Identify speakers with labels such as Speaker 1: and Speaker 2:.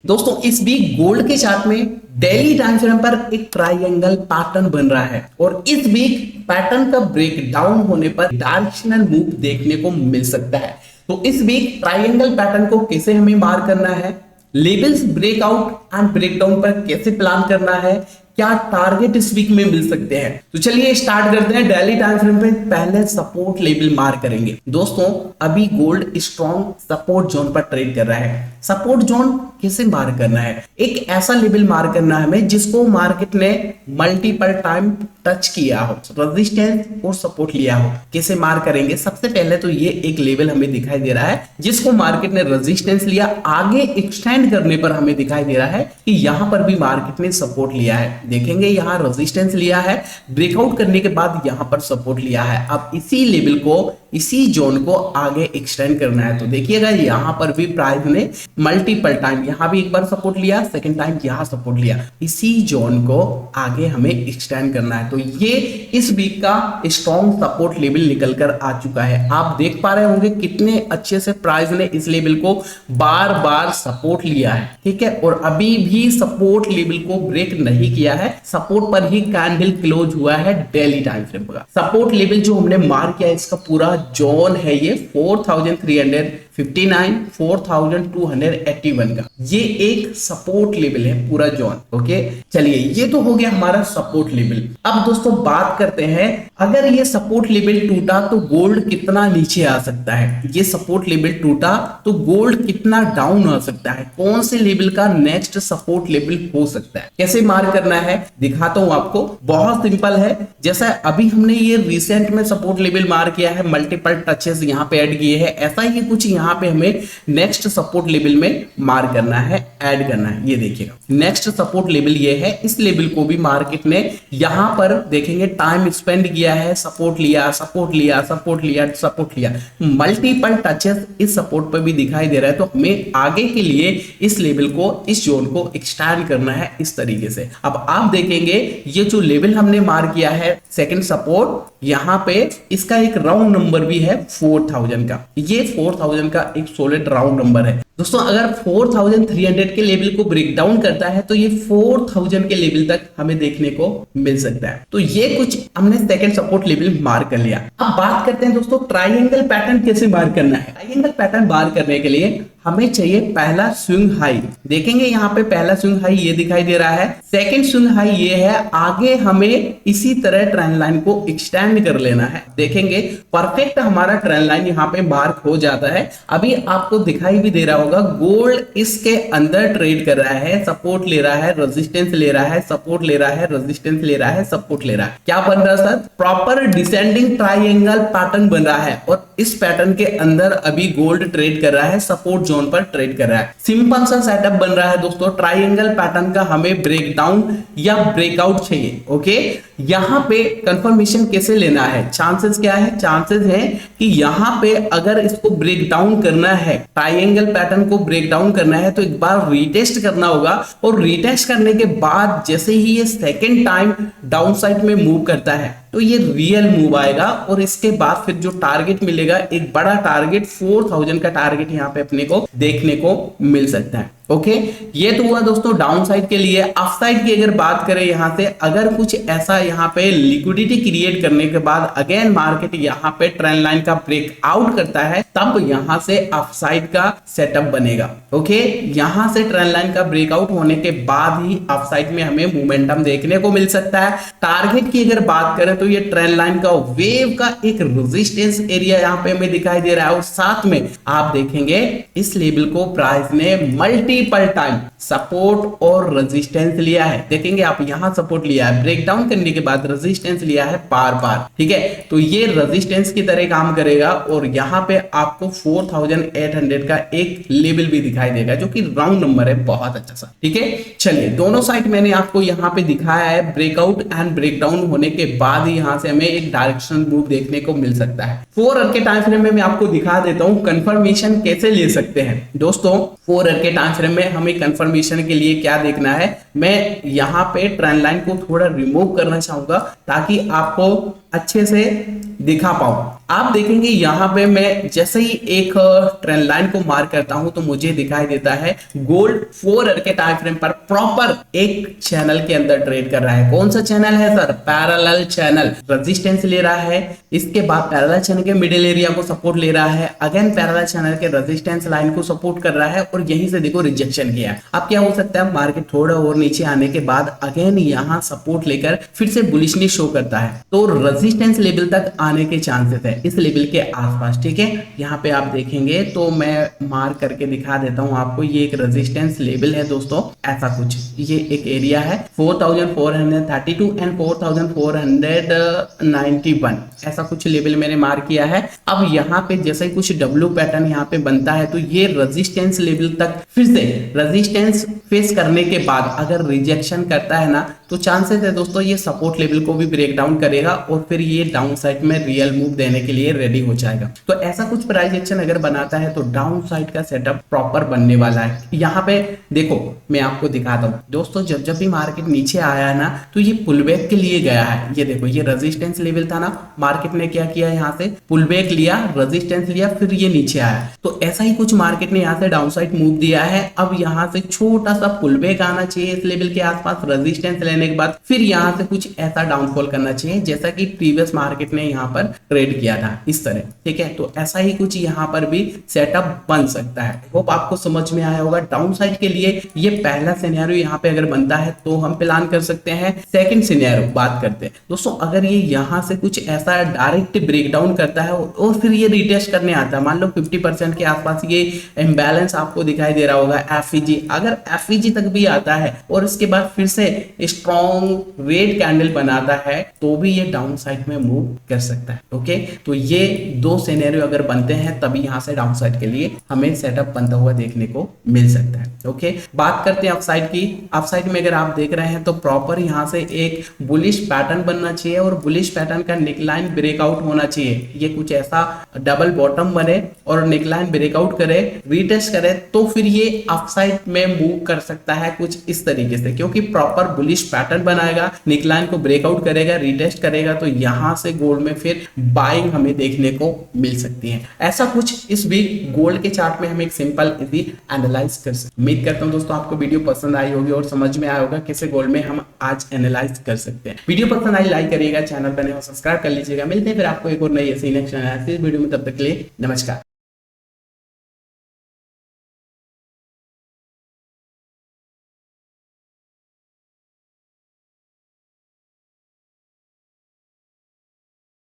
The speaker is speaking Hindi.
Speaker 1: दोस्तों इस वीक गोल्ड के चार्ट में डेली टाइम फ्रेम पर एक ट्रायंगल पैटर्न बन रहा है और इस वीक पैटर्न का ब्रेक डाउन होने पर डायरेक्शनल मूव देखने को मिल सकता है। तो इस वीक ट्रायंगल पैटर्न को कैसे हमें मार करना है, लेवल्स ब्रेकआउट एंड ब्रेकडाउन पर कैसे प्लान करना है, क्या टारगेट इस वीक में मिल सकते हैं। तो चलिए स्टार्ट करते हैं। डेली टाइम फ्रेम पे पहले सपोर्ट लेवल मार करेंगे। दोस्तों अभी गोल्ड स्ट्रॉन्ग सपोर्ट जोन पर ट्रेड कर रहा है। सपोर्ट जोन कैसे मार करना है, एक ऐसा लेवल मार करना है हमें जिसको मार्केट ने मल्टीपल टाइम टच किया हो, रेजिस्टेंस और सपोर्ट लिया हो। कैसे मार करेंगे, सबसे पहले तो ये एक लेवल हमें दिखाई दे रहा है जिसको मार्केट ने रेजिस्टेंस लिया, आगे एक्सटेंड करने पर हमें दिखाई दे रहा है कि यहां पर भी मार्केट ने सपोर्ट लिया है। देखेंगे यहां रेजिस्टेंस लिया है, ब्रेकआउट करने के बाद यहां पर सपोर्ट लिया है। अब इसी लेवल को, इसी जोन को आगे एक्सटेंड करना है। तो देखिएगा यहां पर भी प्राइस ने मल्टीपल टाइम, यहां भी एक बार सपोर्ट लिया, सेकंड टाइम यहां सपोर्ट लिया, इसी जोन को आगे हमें एक्सटेंड करना है। तो ये इस वीक का स्ट्रॉन्ग सपोर्ट लेवल निकल कर आ चुका है। आप देख पा रहे होंगे कितने अच्छे से प्राइस ने इस लेवल को बार बार सपोर्ट लिया है, ठीक है। और अभी भी सपोर्ट लेवल को ब्रेक नहीं किया है, सपोर्ट पर ही कैंडल क्लोज हुआ है डेली टाइम फ्रेम का। सपोर्ट लेवल जो हमने मार किया इसका पूरा जोन है ये 4359 4281 का, ये एक सपोर्ट लेवल है पूरा जोन। ओके चलिए ये तो हो गया हमारा सपोर्ट लेवल। अब दोस्तों बात करते हैं, अगर ये सपोर्ट लेवल टूटा तो गोल्ड कितना नीचे आ सकता है। ये सपोर्ट लेवल टूटा तो गोल्ड कितना डाउन आ सकता है, कौन से लेवल का नेक्स्ट सपोर्ट लेवल हो सकता है, कैसे मार करना है दिखाता हूं आपको। बहुत सिंपल है, जैसा अभी हमने ये रिसेंट में सपोर्ट लेवल मार किया है, मल्टीपल टचेस यहां पे ऐड किए हैं, ऐसा ही कुछ यहां पे हमें नेक्स्ट सपोर्ट लेवल में मार करना है, ऐड करना है। ये देखिएगा नेक्स्ट सपोर्ट लेवल ये है, इस लेवल को भी मार्केट ने यहां पर देखेंगे टाइम स्पेंड किया है, सपोर्ट लिया, सपोर्ट लिया, सपोर्ट लिया, सपोर्ट लिया, मल्टीपल टचेस इस सपोर्ट पर भी दिखाई दे रहा है। तो हमें आगे के लिए इस लेवल को, इस जोन को एक्सटेंड करना है इस तरीके से। अब आप देखेंगे ये जो लेवल हमने मार किया है सेकंड सपोर्ट, यहां पे इसका एक राउंड नंबर भी है 4000 का, ये 4000 का एक सॉलिड राउंड नंबर है। दोस्तों अगर 4300 के लेवल को ब्रेक डाउन करता है तो ये 4000 के लेवल तक हमें देखने को मिल सकता है। तो ये कुछ हमने सेकंड सपोर्ट लेवल मार कर लिया। अब बात करते हैं दोस्तों ट्रायंगल पैटर्न कैसे मार करना है। ट्रायंगल पैटर्न मार करने के लिए हमें चाहिए पहला स्विंग हाई। देखेंगे यहाँ पे पहला स्विंग हाई ये दिखाई दे रहा है, सेकंड स्विंग हाई ये है, आगे हमें इसी तरह ट्रेंड लाइन को एक्सटेंड कर लेना है। देखेंगे परफेक्ट हमारा ट्रेंड लाइन यहाँ पे मार्क हो जाता है। अभी आपको दिखाई भी दे रहा होगा गोल्ड इसके अंदर ट्रेड कर रहा है, सपोर्ट ले रहा है, रेजिस्टेंस ले रहा है, सपोर्ट ले रहा है, रेजिस्टेंस ले रहा है, सपोर्ट ले रहा है। क्या बन रहा है sir, proper descending triangle pattern बन रहा है और इस पैटर्न के अंदर अभी गोल्ड ट्रेड कर रहा है, सपोर्ट जोन पर ट्रेड कर रहा है। सिंपल सा सेटअप बन रहा है दोस्तों। ट्रायंगल पैटर्न का हमें ब्रेक डाउन या ब्रेकआउट चाहिए। ओके यहां पे कंफर्मेशन कैसे लेना है, चांसेस क्या है, चांसेस है कि यहां पे अगर इसको ब्रेक डाउन करना है, ट्रायंगल पैटर्न को ब्रेक डाउन करना है तो एक बार रीटेस्ट करना होगा और रीटेस्ट करने के बाद जैसे ही ये सेकंड टाइम डाउन साइड में मूव करता है तो ये रियल मूव आएगा और इसके बाद फिर जो टारगेट मिलेगा, एक बड़ा टारगेट 4000 का टारगेट यहाँ पे अपने को देखने को मिल सकता है। ओके ये तो हुआ दोस्तों डाउन साइड के लिए। अप साइड की अगर बात करें यहाँ से, अगर कुछ ऐसा यहाँ पे लिक्विडिटी क्रिएट करने के बाद अगेन मार्केट यहाँ पे ट्रेंड लाइन का ब्रेक आउट करता है, तब यहाँ से अप साइड का सेटअप बनेगा। ओके यहाँ से ट्रेंड लाइन का ब्रेकआउट होने के बाद ही अप साइड में हमें मोमेंटम देखने को मिल सकता है। टारगेट की अगर बात करें तो ये ट्रेंड लाइन का वेव का एक रेजिस्टेंस एरिया यहाँ पे हमें दिखाई दे रहा है और साथ में आप देखेंगे इस लेवल को प्राइस ने मल्टीपल टाइम सपोर्ट और रेजिस्टेंस लिया है। देखेंगे आप यहां सपोर्ट लिया है, ब्रेक डाउन करने के बाद रेजिस्टेंस लिया है बार बार, ठीक है। तो ये रेजिस्टेंस की तरह काम करेगा और यहाँ पे आपको 4800 का एक लेवल भी दिखाई देगा जो कि राउंड नंबर है, बहुत अच्छा सा, ठीक है। चलिए दोनों साइड मैंने आपको यहाँ पे दिखाया है, ब्रेकआउट एंड ब्रेकडाउन होने के बाद ही यहाँ से हमें एक डायरेक्शनल मूव देखने को मिल सकता है। 4 आवर के टाइम फ्रेम में मैं आपको दिखा देता हूँ कंफर्मेशन कैसे ले सकते हैं। दोस्तों 4 आवर के टाइम फ्रेम में हमें कंफर्मेशन के लिए क्या देखना है, मैं यहाँ पे ट्रेंड लाइन को थोड़ा रिमूव करना चाहूंगा ताकि आपको अच्छे से दिखा पाऊं। आप देखेंगे यहाँ पे मैं जैसे ही एक ट्रेंड लाइन को मार्क करता हूं तो मुझे दिखाई देता है गोल्ड 4 आवर के टाइम फ्रेम पर प्रॉपर एक चैनल के अंदर ट्रेड कर रहा है। कौन सा चैनल है सर? Parallel channel. रेजिस्टेंस ले रहा है, इसके बाद पैरेलल चैनल के मिडिल एरिया को सपोर्ट ले रहा है, अगेन पैरेलल चैनल के रेजिस्टेंस लाइन को सपोर्ट कर रहा है और यहीं से देखो रिजेक्शन किया है। अब क्या हो सकता है, मार्केट थोड़ा और नीचे आने के बाद अगेन यहाँ सपोर्ट लेकर फिर से बुलिशनेस शो करता है, तो रेजिस्टेंस लेवल तक आने के चांसेस है इस लेवल के आसपास। ठीक है, यहाँ पे आप देखेंगे तो मैं मार्क करके दिखा देता हूँ आपको। ये एक रेजिस्टेंस लेवल है दोस्तों, ऐसा कुछ ये एक एरिया है 4432 एंड 4491, ऐसा कुछ लेवल मैंने मार्क किया है। अब यहाँ पे जैसे कुछ डब्ल्यू पैटर्न यहाँ पे बनता है तो ये रेजिस्टेंस लेवल तक फिर से रेजिस्टेंस फेस करने के बाद अगर रिजेक्शन करता है ना तो चांसेस है दोस्तों ये सपोर्ट लेवल को भी ब्रेक डाउन करेगा और फिर ये डाउन साइड में रियल मूव देने के लिए रेडी हो जाएगा। तो ऐसा कुछ प्राइस एक्शन अगर बनाता है तो डाउन साइड का सेटअप प्रॉपर बनने वाला है। यहाँ पे देखो मैं आपको दिखाता हूँ दोस्तों, जब भी मार्केट नीचे आया है ना तो ये पुलबैक के लिए गया है। ये देखो ये रेजिस्टेंस लेवल था ना, मार्केट ने क्या किया, यहाँ से पुलबैक लिया, रेजिस्टेंस लिया, फिर ये नीचे आया। तो ऐसा ही कुछ मार्केट ने यहाँ से डाउन साइड मूव दिया है। अब यहाँ से छोटा सा पुलबैक आना चाहिए इस लेवल के आसपास, रेजिस्टेंस लेने के बाद फिर यहाँ से कुछ ऐसा डाउनफॉल करना चाहिए जैसा कि प्रीवियस मार्केट ने यहाँ पर ट्रेड किया था इस तरह। ठीक है, तो ऐसा ही कुछ यहाँ पर भी सेटअप बन सकता है। होप आपको समझ में आया होगा। डाउन साइड के लिए ये पहला सिनेरियो यहाँ पे अगर बनता है तो हम प्लान कर सकते हैं। सेकंड सिनेरियो बात करते हैं दोस्तों, अगर ये यहाँ से कुछ ऐसा डायरेक्ट ब्रेकडाउन करता है और फिर ये रिटेस्ट करने आता है, मान लो 50% के आसपास ये इम्बैलेंस आपको दिखाई दे रहा होगा एफईजी, अगर एफईजी तक भी आता है और इसके बाद फिर से स्ट्रॉन्ग रेड कैंडल बनाता है तो भी ये डाउन साइड में मूव कर सकता है। ओके, तो ये दो सिनेरियो अगर बनते हैं तभी यहाँ से डाउन साइड के लिए हमें सेटअप बनता हुआ देखने को मिल सकता है। ओके, बात करते हैं अपसाइड की। अपसाइड में अगर आप देख रहे हैं तो प्रॉपर यहाँ से एक बुलिश पैटर्न बनना चाहिए और बुलिश पैटर्न का नेकलाइन ब्रेकआउट होना चाहिए। ये कुछ ऐसा डबल बॉटम बने और नेकलाइन ब्रेकआउट करे, रीटेस्ट करे तो फिर ये अपसाइड में मूव कर सकता है कुछ इस तरीके से, क्योंकि प्रॉपर बुलिश पैटर्न बनाएगा, नेकलाइन को ब्रेकआउट करेगा, रीटेस्ट करेगा तो यहां से गोल्ड में फिर बाइंग हमें देखने को मिल सकती है। ऐसा कुछ इस वीक गोल्ड के चार्ट में हम एक सिंपल इजी एनालाइज कर सकते हैं। उम्मीद करता हूं दोस्तों आपको वीडियो पसंद आई होगी और समझ में आया होगा कैसे गोल्ड में हम आज एनालाइज कर सकते हैं। वीडियो पसंद आई लाइक करिएगा, चैनल बने हो सब्सक्राइब कर लीजिएगा। मिलते हैं फिर आपको एक और नई ऐसी नेक्स्ट वीडियो में, तब तक के लिए नमस्कार।